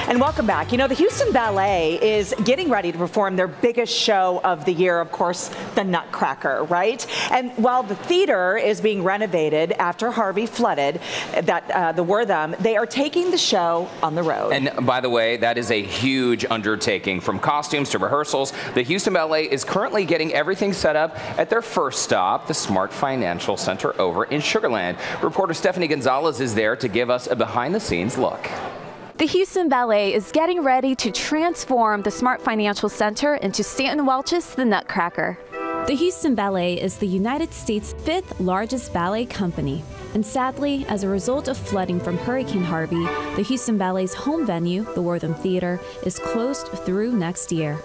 And welcome back. You know, the Houston Ballet is getting ready to perform their biggest show of the year, of course, the Nutcracker, right? And while the theater is being renovated after Harvey flooded the Wortham, they are taking the show on the road. And by the way, that is a huge undertaking. From costumes to rehearsals, the Houston Ballet is currently getting everything set up at their first stop, the Smart Financial Center over in Sugar Land. Reporter Stephanie Gonzalez is there to give us a behind-the-scenes look. The Houston Ballet is getting ready to transform the Smart Financial Center into Stanton Welch's The Nutcracker. The Houston Ballet is the United States' 5th largest ballet company. And sadly, as a result of flooding from Hurricane Harvey, the Houston Ballet's home venue, the Wortham Theater, is closed through next year.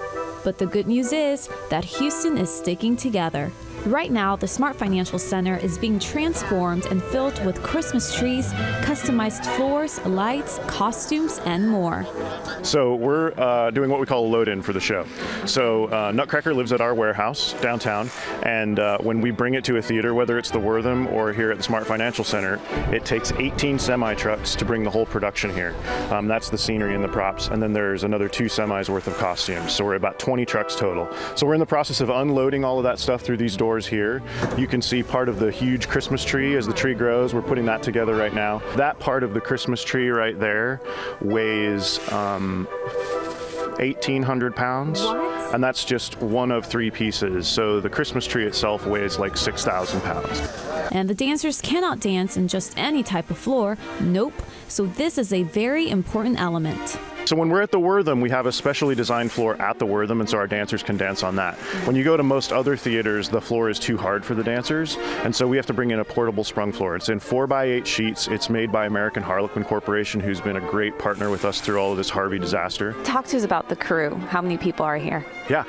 But the good news is that Houston is sticking together. Right now, the Smart Financial Center is being transformed and filled with Christmas trees, customized floors, lights, costumes, and more. So we're doing what we call a load-in for the show. So Nutcracker lives at our warehouse downtown, and when we bring it to a theater, whether it's the Wortham or here at the Smart Financial Center, it takes 18 semi-trucks to bring the whole production here. That's the scenery and the props, and then there's another 2 semis worth of costumes. So we're about 20 trucks total. So we're in the process of unloading all of that stuff through these doors here. You can see part of the huge Christmas tree as the tree grows. We're putting that together right now. That part of the Christmas tree right there weighs 1,800 pounds. What? And that's just one of 3 pieces. So the Christmas tree itself weighs like 6,000 pounds. And the dancers cannot dance in just any type of floor. Nope. So this is a very important element. So when we're at the Wortham, we have a specially designed floor at the Wortham, and so our dancers can dance on that. When you go to most other theaters, the floor is too hard for the dancers, and so we have to bring in a portable sprung floor. It's in 4x8 sheets. It's made by American Harlequin Corporation, who's been a great partner with us through all of this Harvey disaster. Talk to us about the crew. How many people are here? Yeah,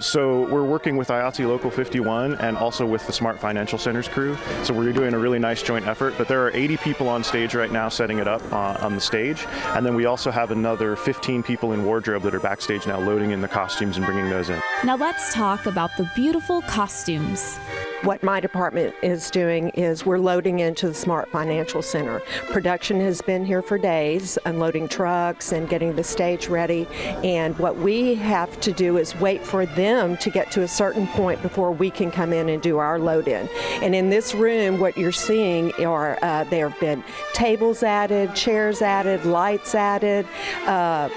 so we're working with IATSE Local 51 and also with the Smart Financial Center's crew. So we're doing a really nice joint effort, but there are 80 people on stage right now setting it up on the stage, and then we also have another 15 people in wardrobe that are backstage now loading in the costumes and bringing those in. Now let's talk about the beautiful costumes. What my department is doing is we're loading into the Smart Financial Center. Production has been here for days, unloading trucks and getting the stage ready. And what we have to do is wait for them to get to a certain point before we can come in and do our load in. And in this room, what you're seeing are there have been tables added, chairs added, lights added.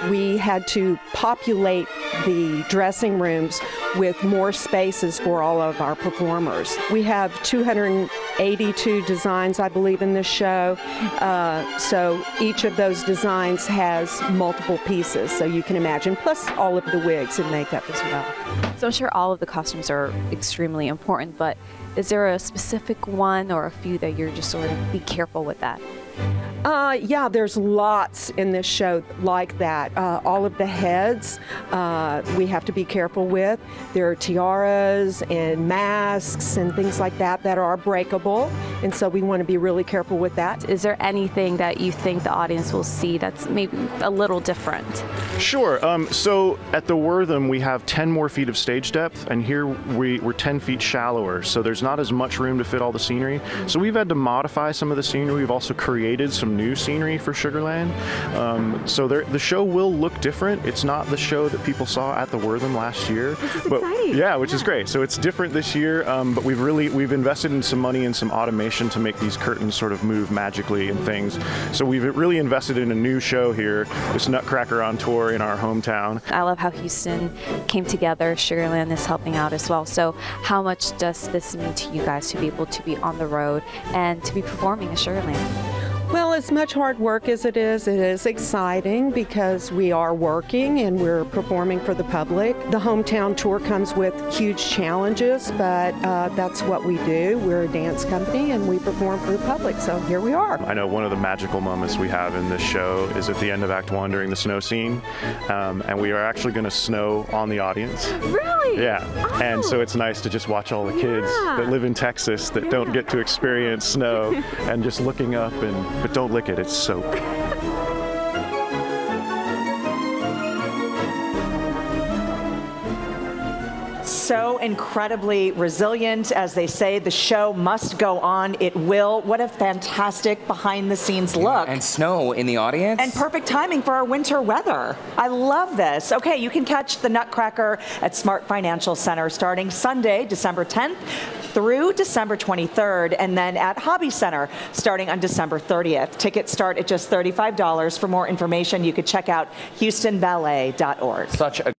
We had to populate the dressing rooms with more spaces for all of our performers. We have 282 designs, I believe, in this show. So each of those designs has multiple pieces, so you can imagine, plus all of the wigs and makeup as well. So I'm sure all of the costumes are extremely important, but is there a specific one or a few that you're just sort of be careful with that? Yeah, there's lots in this show like that. All of the heads we have to be careful with. There are tiaras and masks and things like that that are breakable, and so we want to be really careful with that. Is there anything that you think the audience will see that's maybe a little different? Sure. So at the Wortham, we have 10 more feet of stage depth, and here we're 10 feet shallower, so there's not as much room to fit all the scenery. So we've had to modify some of the scenery. We've also created some new scenery for Sugar Land. So the show will look different. It's not the show that people saw at the Wortham last year. Which is exciting. Yeah, which is great. So it's different this year, but we've invested in some money and some automation to make these curtains sort of move magically and things. So we've really invested in a new show here, this Nutcracker on tour in our hometown. I love how Houston came together. Sugar Land is helping out as well. So how much does this mean to you guys to be able to be on the road and to be performing at Sugar Land? Well, as much hard work as it is exciting because we are working and we're performing for the public. The hometown tour comes with huge challenges, but that's what we do. We're a dance company and we perform for the public, so here we are. I know one of the magical moments we have in this show is at the end of Act 1 during the snow scene, and we are actually going to snow on the audience. Really? Yeah, and so it's nice to just watch all the kids that live in Texas that don't get to experience snow and just looking up but don't lick it, it's soap. so incredibly resilient. As they say, the show must go on. It will. What a fantastic behind-the-scenes look. And snow in the audience. And perfect timing for our winter weather. I love this. Okay, you can catch the Nutcracker at Smart Financial Center starting Sunday, December 10th through December 23rd, and then at Hobby Center starting on December 30th. Tickets start at just $35. For more information, you could check out HoustonBallet.org. Such a